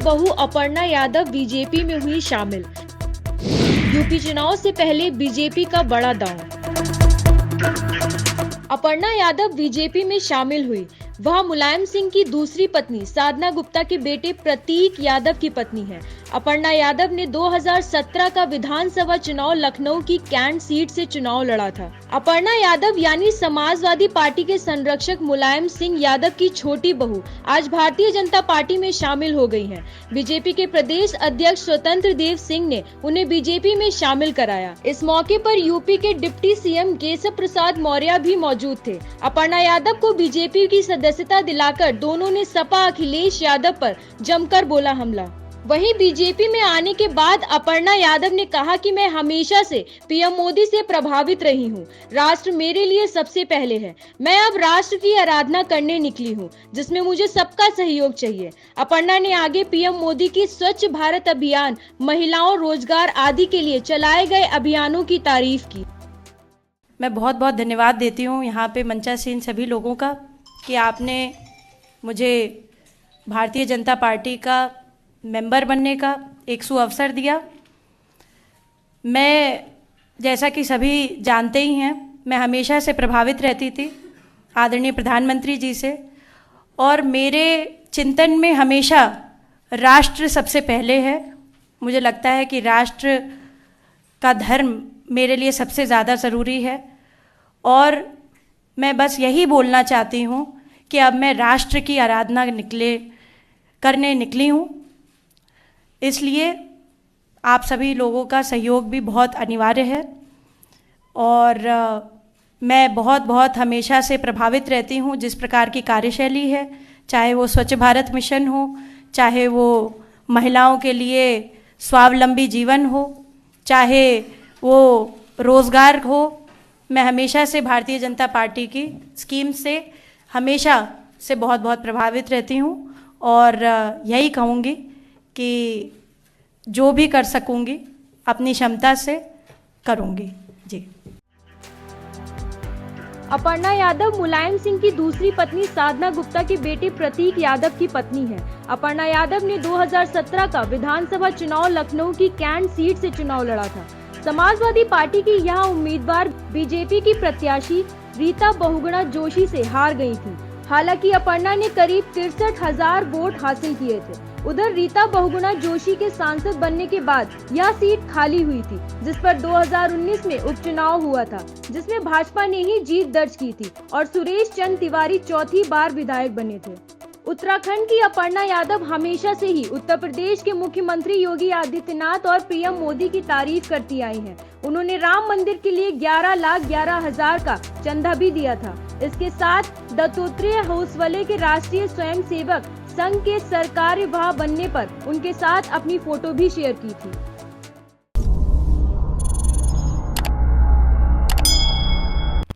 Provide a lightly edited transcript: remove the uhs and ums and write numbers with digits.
बहू अपर्णा यादव बीजेपी में हुई शामिल। यूपी चुनाव से पहले बीजेपी का बड़ा दांव। अपर्णा यादव बीजेपी में शामिल हुई। वह मुलायम सिंह की दूसरी पत्नी साधना गुप्ता के बेटे प्रतीक यादव की पत्नी है। अपर्णा यादव ने 2017 का विधानसभा चुनाव लखनऊ की कैंट सीट से चुनाव लड़ा था। अपर्णा यादव यानी समाजवादी पार्टी के संरक्षक मुलायम सिंह यादव की छोटी बहू आज भारतीय जनता पार्टी में शामिल हो गई हैं। बीजेपी के प्रदेश अध्यक्ष स्वतंत्र देव सिंह ने उन्हें बीजेपी में शामिल कराया। इस मौके पर यूपी के डिप्टी सीएम केशव प्रसाद मौर्य भी मौजूद थे। अपर्णा यादव को बीजेपी की सदस्यता दिलाकर दोनों ने सपा अखिलेश यादव पर जमकर बोला हमला। वहीं बीजेपी में आने के बाद अपर्णा यादव ने कहा कि मैं हमेशा से पीएम मोदी से प्रभावित रही हूं। राष्ट्र मेरे लिए सबसे पहले है। मैं अब राष्ट्र की आराधना करने निकली हूं, जिसमें मुझे सबका सहयोग चाहिए। अपर्णा ने आगे पीएम मोदी की स्वच्छ भारत अभियान, महिलाओं, रोजगार आदि के लिए चलाए गए अभियानों की तारीफ की। मैं बहुत बहुत धन्यवाद देती हूँ यहाँ पे मंचासीन सभी लोगों का कि आपने मुझे भारतीय जनता पार्टी का मेंबर बनने का एक सुअवसर दिया। मैं, जैसा कि सभी जानते ही हैं, मैं हमेशा से प्रभावित रहती थी आदरणीय प्रधानमंत्री जी से, और मेरे चिंतन में हमेशा राष्ट्र सबसे पहले है। मुझे लगता है कि राष्ट्र का धर्म मेरे लिए सबसे ज़्यादा ज़रूरी है, और मैं बस यही बोलना चाहती हूँ कि अब मैं राष्ट्र की आराधना करने निकली हूँ। इसलिए आप सभी लोगों का सहयोग भी बहुत अनिवार्य है, और मैं बहुत हमेशा से प्रभावित रहती हूँ जिस प्रकार की कार्यशैली है, चाहे वो स्वच्छ भारत मिशन हो, चाहे वो महिलाओं के लिए स्वावलंबी जीवन हो, चाहे वो रोज़गार हो। मैं हमेशा से भारतीय जनता पार्टी की स्कीम से हमेशा से बहुत प्रभावित रहती हूँ, और यही कहूँगी कि जो भी कर सकूँगी अपनी क्षमता से करूँगी। जी। अपर्णा यादव मुलायम सिंह की दूसरी पत्नी साधना गुप्ता के बेटे प्रतीक यादव की पत्नी है। अपर्णा यादव ने 2017 का विधानसभा चुनाव लखनऊ की कैंट सीट से चुनाव लड़ा था। समाजवादी पार्टी की यह उम्मीदवार बीजेपी की प्रत्याशी रीता बहुगुणा जोशी से हार गई थी। हालांकि अपर्णा ने करीब 63,000 वोट हासिल किए थे। उधर रीता बहुगुणा जोशी के सांसद बनने के बाद यह सीट खाली हुई थी, जिस पर 2019 में उपचुनाव हुआ था, जिसमें भाजपा ने ही जीत दर्ज की थी और सुरेश चंद्र तिवारी चौथी बार विधायक बने थे। उत्तराखंड की अपर्णा यादव हमेशा से ही उत्तर प्रदेश के मुख्यमंत्री योगी आदित्यनाथ और पीएम मोदी की तारीफ करती आई हैं। उन्होंने राम मंदिर के लिए 11,11,000 का चंदा भी दिया था। इसके साथ दत्तात्रेय होसवले के राष्ट्रीय स्वयंसेवक संघ के सरकार्यवाह बनने पर उनके साथ अपनी फोटो भी शेयर की थी।